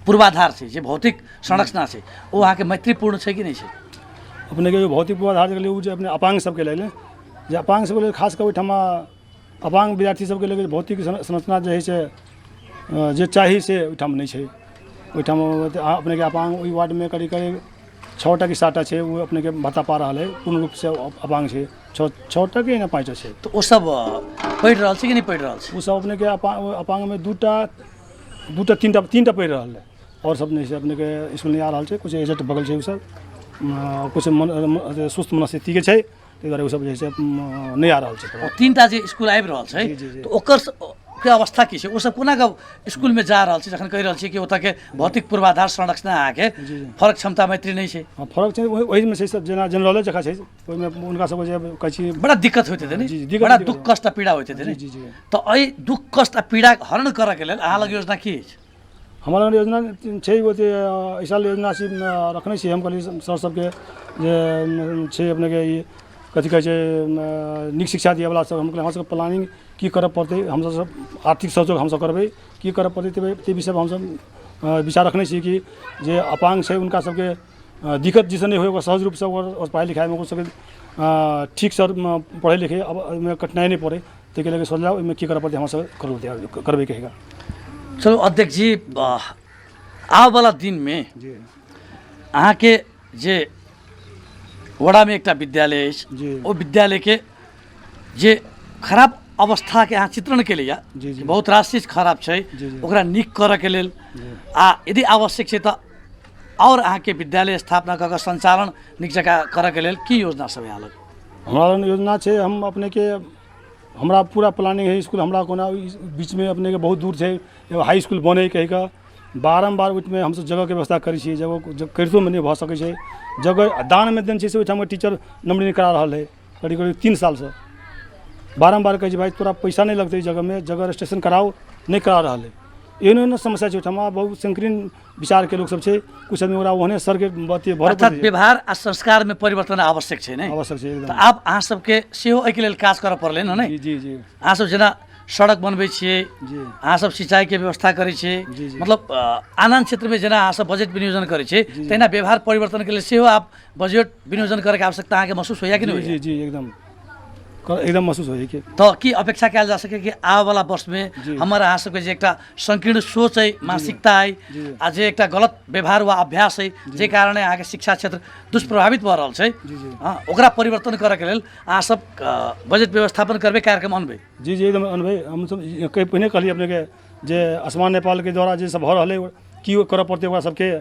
पूर्वाधार छै जे भौतिक संरचना छै ओ अहाँके मैत्रीपूर्ण छै कि नहीं छै? अपने के भौतिक पूर्वाधार के लिए जे अपने अपांग सबके लेल जे अपांग सबके लेल खास कर ओहिठाम अपांग विद्यार्थी सबके लेल भौतिक संरचना जे है से जे चाही से ओहिठाम नहीं छै। ओहिठाम अपने के अपांग ओहि वार्ड में करीब 6टा कि 7टा है वो अपने के भत्ता पा रहा है, पूर्ण रूप से अपांग है। 6टा कि ना 5टा है। तो वो सब पढ़ रहा कि नहीं पढ़ रहा? वो सब अपने के अपांग में 2टा 3टा पढ़ रहा है और सब नहीं से अपने के स्कूल नहीं आ रहा है। कुछ एजेंट बगल है वो सब कुछ सुस्त मनस्थिति के है, ताहि दुआरे वो सब जैसे नहीं आ रहा है। 3टा जे स्कूल आबि रहल छै तो ओकर के अवस्था की छै? ओ सब कोना के स्कूल में जा रहल छै जखन कहि रहल छै कि ओतऽ के भौतिक पूर्वाधार संरचना अहाँके फरक क्षमता मैत्री नहीं छै? हाँ फरक छै, वही में छै सब जेना जनरल जगह छै, ओहि में उनका सब जे कहै छी बड़ा दिक्कत होते थे जी, नहीं, दिक्कत- बड़ा दिक्कत दुख कष्ट आ पीड़ा होते थे जी नहीं। जी जी। तो एहि दुख कष्ट आ पीड़ा हरण करऽ के लेल अहाँ लग योजना की अछि? हमारा योजना छै वो ऐसा योजना से रखने छी हम कहलिए सर सबके जे छै अपने के ई कथी कहै छै नीक शिक्षा दिए वाला सब हम कहलिए हमरा सबके प्लानिंग की करऽ पड़तै, हम सब आर्थिक सहयोग हम सब करबै की करऽ पड़तै ते विषय हम सब विचार रखने छी कि जे अपांग छै उनका सबके दिक्कत जिसे नहीं होगा सहज रूप से और पढ़ाई लिखाई में सबके ठीक से पढ़े लिखे अब में कठिनाई नहीं पड़े ताहि लेके सोचला ओहिमे की करऽ पड़तै हम सब करबै कहेगा। चलो अध्यक्ष जी, आवे वाला दिन में जी अहाँ के जे वड़ा में एकटा विद्यालय अछि जी। ओ विद्यालय के जे खराब अवस्था के अहाँ चित्रण के लिए जी, जी। बहुत रास चीज खराब छै, जी, जी। ओकरा नीक करऽ के लेल आ यदि आवश्यक छै तऽ और अहाँ के विद्यालय स्थापना कऽ कऽ संचालन नीक जकाँ करऽ के लेल की योजना सब अहाँ लग? हमारा योजना छै हम अपने के हमरा पूरा प्लानिंग है स्कूल हमरा कोना बीच में अपने के बहुत दूर छै एगो हाई स्कूल बने कहिके बारम्बार ओहिमे हमसब जगह के व्यवस्था करै छियै, जगह करितो में नहीं भऽ सकै छै, जगह दान में देने छै से ओहिठाम टीचर नंबर नहीं करा रहा है करीब करीब 3 साल से बारम्बार कहै छै भाई तोरा पैसा नहीं लगते जगह में, जगह रजिस्ट्रेशन कराओ नहीं करा रहा है। एहन समस्या छै ओहिठाम, बहुत संकीर्ण विचार के लोग सब छै, कुछ आदमी ओकरा ओहने सर के बात भर अर्थात व्यवहार आ संस्कार में परिवर्तन आवश्यक छै नहीं? आवश्यक छै तऽ एकदम। आब अहाँ सबके सेहो एहिके लेल काज करऽ पड़लै ने नहीं? जी जी जी अहाँ सब जेना सड़क बनबै छियै, जी अहाँ सब सिंचाई के व्यवस्था करै छियै, जी, जी। मतलब आनंद क्षेत्र में जेना अहाँ सब बजट विनियोजन करै छियै तहिना व्यवहार परिवर्तन के लेल सेहो आप बजट विनियोजन करैके आवश्यकता अहाँके महसूस होइया कि नहीं जी होइया? जी एकदम महसूस होइए कि तो की अपेक्षा कयल जा सके कि आवे वाला वर्ष में जी। हमर अहाँ सबके जे एकटा संकीर्ण सोच है, मानसिकता है जी। आ जे एकटा गलत व्यवहार वा अभ्यास है जे कारणे अहाँके शिक्षा क्षेत्र दुष्प्रभावित भऽ रहल छै, जी, जी। ओकरा परिवर्तन करऽ के लेल अहाँ सब बजट व्यवस्थापन करबै, कार्यक्रम अनबै? जी जी एकदम अनुभव हम सब कई पहिने कहलिए अपने के जे आसमान नेपाल के द्वारा जे सब भऽ रहल है की करऽ पड़तै ओकरा सबके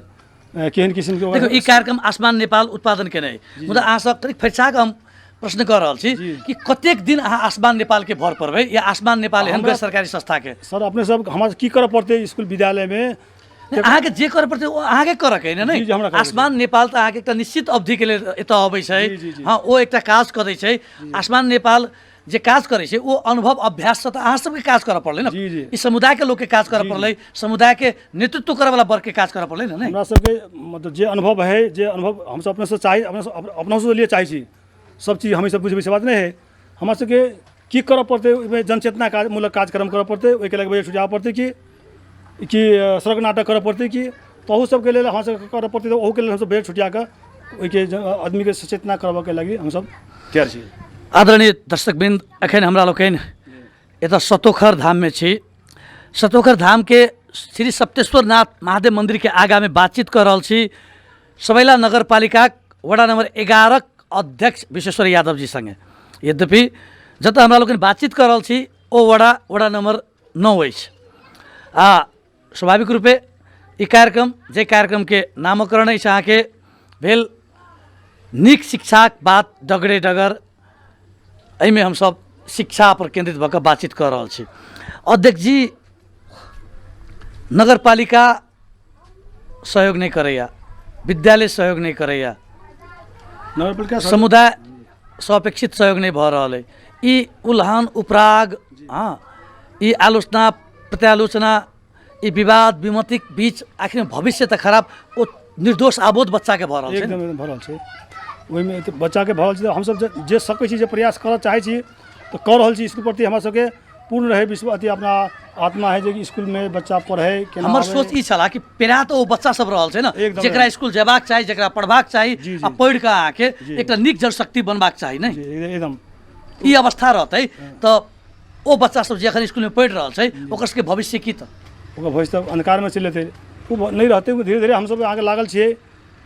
केहन किस्म के देखो ई कार्यक्रम आसमान नेपाल उत्पादन केने मुदा अहाँ सब करीब फैसा के हम प्रश्न कर रहल छी जी। कि कतेक दिन अहाँ आसमान नेपाल के भर पड़बै या आसमान नेपाल एहन गैर सरकारी संस्था के? सर अपने सब हमरा की करऽ पड़तै स्कूल विद्यालय में अहाँके जे करऽ पड़तै ओ अहाँके करऽ के जी, जी, हमरा नहीं? करऽ आसमान नेपाल तऽ अहाँके एकटा निश्चित अवधि के लेल एतऽ अबै छै, जी, जी, जी। हाँ ओ एकटा काज करै छै। आसमान नेपाल जे काज करै छै ओ अनुभव अभ्यास से तऽ अहाँ सबके काज करऽ पड़लै ने? जी, जी। ई समुदाय के लोग के काज करऽ पड़लै, समुदाय के नेतृत्व करऽ वाला वर्ग के काज करऽ पड़लै ने? हमरा सबके मतलब जे अनुभव है जे अनुभव हम सब अपने से चाही अपना से लिए चाहे छी सब चीज हमें सब बुझबै से बात नहीं है। हमरा सबके की करऽ पड़तै ओहिमे जनचेतना मूलक कार्यक्रम करऽ पड़तै, ओहिके लेल बजट सुझाव पड़तै कि सड़क नाटक करऽ पड़तै कि तो ओहू सबके लेल हमरा सबके करऽ पड़तै, तो ओहूके लेल हमसब बजट छुटिया कऽ ओहिके आदमीके सचेतना करबाके लागि हमसब तैयार छी। आदरणीय दर्शकवृन्द, एखन हमरा लोकनि एतऽ सतोखर धाम में छी। सतोखर धाम के श्री सप्तेश्वरनाथ महादेव मंदिर के आगा में बातचीत कर रहल छी सबैला नगरपालिका वडा नंबर 11 अध्यक्ष विश्वेश्वर यादव जी संगे। यद्यपि जतऽ हमरा लोकनि बातचीत कर रहल छी ओ वडा नंबर 9 अछि आ स्वाभाविक रूपे ई कार्यक्रम जे कार्यक्रम के नामकरण अछि अहाँके भेल नीक शिक्षाक बात डगरे डगर। एहिमे हमसब शिक्षा पर केंद्रित भऽ कऽ बातचीत कर रहल छी। अध्यक्ष जी, नगरपालिका सहयोग नहीं करैया, विद्यालय सहयोग नहीं करैया, नगरपालिका समुदाय सापेक्षित सहयोग नहीं भऽ रहल है। ई उल्हान उपराग, हाँ ई आलोचना प्रत्यालोचना, ई विवाद विमतिक बीच आखिर भविष्य तऽ खराब ओ निर्दोष आबोध बच्चा के भऽ रहल छै। एकदम भऽ रहल छै, ओहिमे बच्चा के भऽ रहल छै। हमसब जे सकै छी जे प्रयास करऽ चाहै छी तऽ कऽ रहल छी। स्कूल प्रति हमरा सबके पूर्ण रहे विश्वास, अथी अपना आत्मा है जे स्कूल में बच्चा पढ़े केना। हमर सोच ई छला कि पेरा तऽ ओ बच्चा सब रहल छै ने एकदम जेकरा स्कूल जेबाक चाही, जेकरा पढ़बाक चाही जी, जी। आ पढ़ि कऽ अहाँके एकटा नीक जनशक्ति बनबाक चाही नहीं? एकदम ई अवस्था रहतै तऽ ओ बच्चा सब जे अखन स्कूल में पढ़ि रहल छै ओकर सबके भविष्य की तऽ? ओकर भविष्य तऽ अंधकार में चलि जेतै, ओ नहीं रहतै। धीरे धीरे हमसब आगे लागल छियै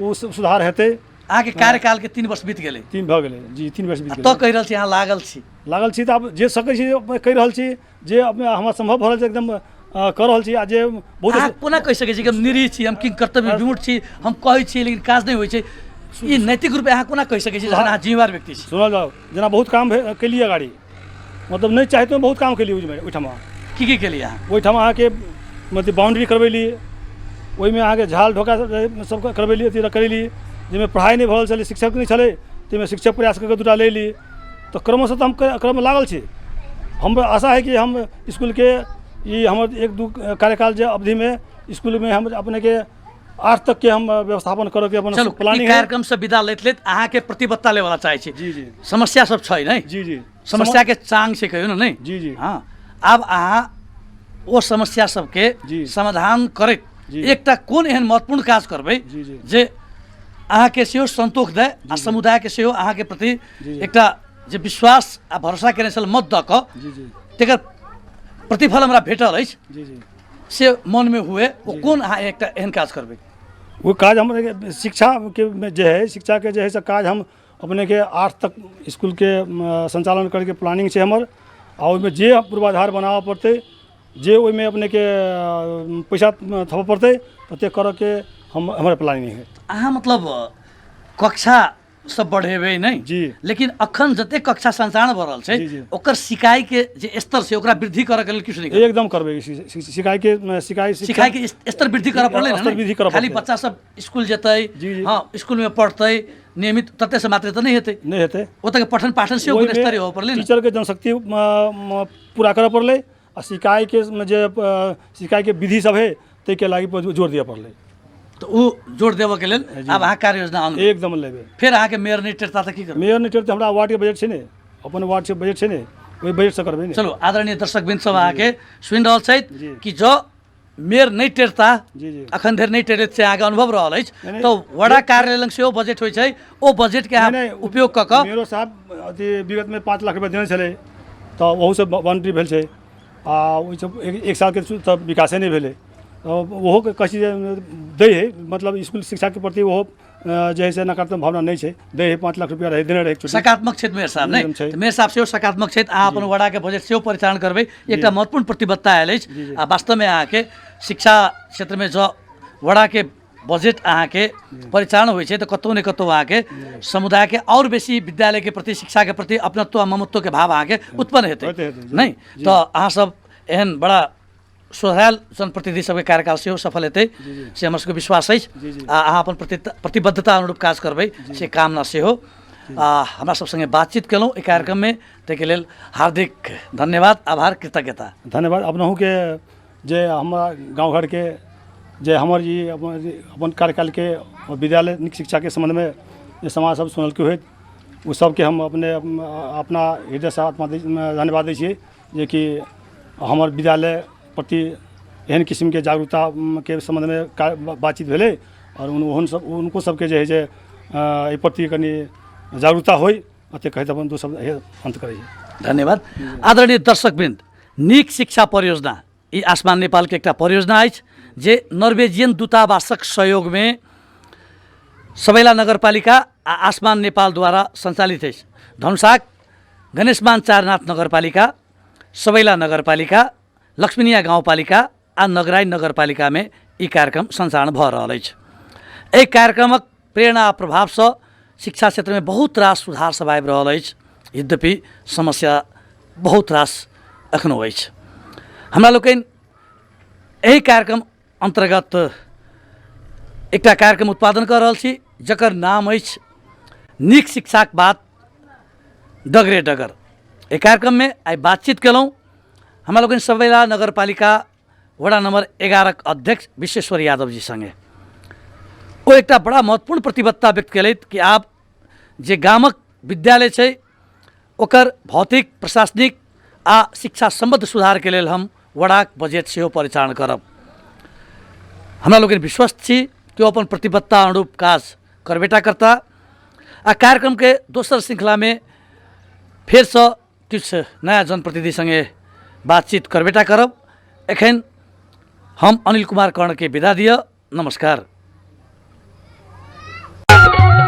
वो सुधार हेतै। अहाँके कार्यकाल के 3 वर्ष बीत गेलै, 3 भऽ गेलै जी, 3 वर्ष बीत तो गेलै। कहि रहल छी अहाँ लागल छी। लागल छी तऽ आब जे सकै छी कहि रहल छी, जे अपने हमरा संभव भऽ रहल छै एकदम कऽ रहल छी। आ जे अहाँ बहुत कोना कहि सकै छी कि हम निरीह छी, हम किंग कर्तव्य विमूढ़ छी, हम कहै छी लेकिन काज नहि होइ छै, ई नैतिक रूपे अहाँ कोना कहि सकै छी जखन अहाँ जिम्मेवार व्यक्ति छी। सुनल जाउ, जेना बहुत काम केलिए गाड़ी, मतलब नहीं चाहितो बहुत काम केलिए ओहिठाम। की केलिए अहाँ? ओहिठाम अहाँके मतलब बाउंड्री करबेली, ओहिमे अहाँके झाल ढोका सब करबेली, अथी करेली। जाहिमे पढ़ाइ नहीं भऽ छलै, शिक्षक नहीं छलै, ताहिमे शिक्षक प्रयास करके 2टा ले ली। तो क्रमशः तो हम क्रम में लागल छी। हमरा आशा है कि हम स्कूल के ये हमर 1-2 कार्यकाल जे अवधि में स्कूल में हम अपने के 8 तक के हम व्यवस्थापन करऽ के अपन चलू प्लानिंग ई है। कार्यक्रम से विदा लैत लैत अहाँके प्रतिबद्धता लेवला चाहै छी। जी जी समस्या सब छै नहीं? जी जी समस्या के चांग से कहियो नहीं? जी जी हाँ, अब अहाँ ओ समस्या सबके जी। समाधान करैत जी। एकटा कोन एहन महत्वपूर्ण काज करबै जी जी जे अहाँके सेहो संतोष दे आ समुदाय के सेहो अहाँके प्रति जी। एकटा जे विश्वास आ भरोसा केने छल मत दऽ कऽ जी जी तेकर प्रतिफल हमरा भेटल अछि जी जी से मन में हुए, वो कोन अहाँ एकटा एहन काज करबै? वो काज हम शिक्षा के में जे है, शिक्षा के जे है से काज हम अपने के 8 तक स्कूल के संचालन करके प्लानिंग छै हमर। आ ओहिमे जे पूर्वाधार बनाबऽ पड़तै, जे ओहिमे अपने के पैसा थपऽ पड़तै, ओते करऽ के हमर प्लानिंग है। अहाँ मतलब कक्षा सब बढ़ेबै नहीं जी। लेकिन अखन जते कक्षा संचालन भऽ रहल छै जी, जी। ओकर सिकाई के जे स्तर छै ओकरा वृद्धि करऽ के लेल किछु नहीं करबै? एकदम करबै। सिखाई के सिखाई के स्तर वृद्धि करऽ पड़लै स्तर ना? वृद्धि करऽ खाली पड़तै। बच्चा सब स्कूल जेतै, जी, जी। हाँ स्कूल में पढ़तै नियमित, तते से मात्र तऽ नहीं हेतै। नहीं हेतै। ओतऽ के पठन पाठन सेहो ओहिमे गुणस्तरीय हो पड़लै ना? टीचर के जनशक्ति पूरा करऽ पड़लै। आ सिकाई के जे सिकाई के विधि सब है ताहि के लागि जोर दिअ पड़लै। तो उ जोड़ देबऽ के लेल अब अहाँ कार्य योजना आनबै। एकदम लेबै। फिर अहाँके मेयर नहीं टेरता तऽ की करबै? मेयर नहीं हमरा वार्ड के बजट छै ने, अपन वार्ड से बजट छै ने, ओहि बजट से करबै ने। चलो आदरणीय दर्शक बिंद सब अहाँके सुनि रहल जी। छथि कि जो मेयर नहीं टेरता जी जी अखन धरि नहीं टेरैत से अहाँके अनुभव रहल अछि, नहीं, तो वडा कार्यालय लग सेहो बजट होइ छै, ओ बजट के अहाँ नहीं, उपयोग कऽ कऽ मेरो साहब अथी विगत में 5 लाख रुपया देने छलै, तऽ ओहू से बाउंड्री भेल छै। आ ओहि सब एक साल के तऽ विकासे नहीं भेलै। ओहो के कथी दै है, मतलब स्कूल शिक्षा के प्रति ओहो जे है से नकारात्मक भावना नहीं छै, दै है 5 लाख रुपया रहे देने रहे। सकारात्मक छथि मेयर साहब नहीं? छै। तऽ मेयर साहब सेहो सकारात्मक छथि, अहाँ अपन वडा के बजट सेहो परिचालन करबै, एकटा महत्वपूर्ण प्रतिबद्धता आयल अछि। आ वास्तव में अहाँके शिक्षा क्षेत्र में जो वडा के बजट अहाँके परिचालन होइ छै तऽ कतहु ने कतहु अहाँके समुदाय के और बेसी विद्यालय के प्रति, शिक्षा के प्रति अपनत्व आ ममत्व के भाव अहाँके उत्पन्न हेतै हेतै, जी। नहीं? तो अहाँ सब एहन बड़ा सुधायल जनप्रतिनिधि सबके कार्यकाल सेहो सफल हेतै से हमर सबके विश्वास अछि। आ अहाँ अपन प्रतिबद्धता अनुरूप काज करबै से कामना सेहो। हमरा सब संगे बातचीत केलहुँ एहि कार्यक्रम में, ताहिके लेल हार्दिक धन्यवाद, आभार, कृतज्ञता। धन्यवाद अपनहु के, जे हमरा गाँव घर के जे हमर ये अपन कार्यकाल के विद्यालय नीक शिक्षा के संबंध में जे समाज सब सुनलकै होइत, ओ सबके हम अपना हृदय से आत्मा धन्यवाद दै छियै, जे कि हमर विद्यालय प्रति एहन किस्म के जागरूकता के संबंध में बातचीत भेलै। और उनको सबके जे है जे एहि प्रति कनि जागरूकता होइ, अते कहैत अपन 2 शब्द अंत करै छी। धन्यवाद। आदरणीय दर्शकवृन्द, नीक शिक्षा परियोजना ई आसमान नेपाल के एकटा परियोजना अछि जे नर्वेजियन दूतावासक सहयोग में सबैला नगरपालिका आ आसमान नेपाल द्वारा संचालित अछि। धनुषाक गणेशमान चारनाथ नगरपालिका, सबैला नगरपालिका, लक्ष्मीनिया गाउँपालिका आ नगराई नगरपालिका में ई कार्यक्रम संचालन भऽ रहल अछि। एहि कार्यक्रमक प्रेरणा आ प्रभाव सँ शिक्षा क्षेत्र में बहुत रास सुधार सब आबि रहल अछि, यद्यपि समस्या बहुत रास एखनो अछि। हमरा लोकनि एहि कार्यक्रम अंतर्गत एकटा कार्यक्रम उत्पादन कऽ रहल छी जकर नाम अछि नीक शिक्षाक बात डगरे डगर। एहि कार्यक्रम में आइ बातचीत केलहुँ हमरा लोकनि सबैला नगरपालिका वडा नंबर 11 के अध्यक्ष विश्वेश्वर यादव जी संगे। ओ एकटा बड़ा महत्वपूर्ण प्रतिबद्धता व्यक्त केलथि कि आब जे गामक विद्यालय छै ओकर भौतिक, प्रशासनिक आ शिक्षा संबद्ध सुधार के लेल हम वडाक बजट सेहो परिचालन करब। हमरा लोकनि विश्वस्त छी कि ओ अपन प्रतिबद्धता अनुरूप काज करबेटा करता। आ कार्यक्रम के दोसर श्रृंखला में फिर से किछु नया जनप्रतिनिधि संगे बातचीत करबेटा करब। एखन हम अनिल कुमार कर्ण के विदा दिअ। नमस्कार।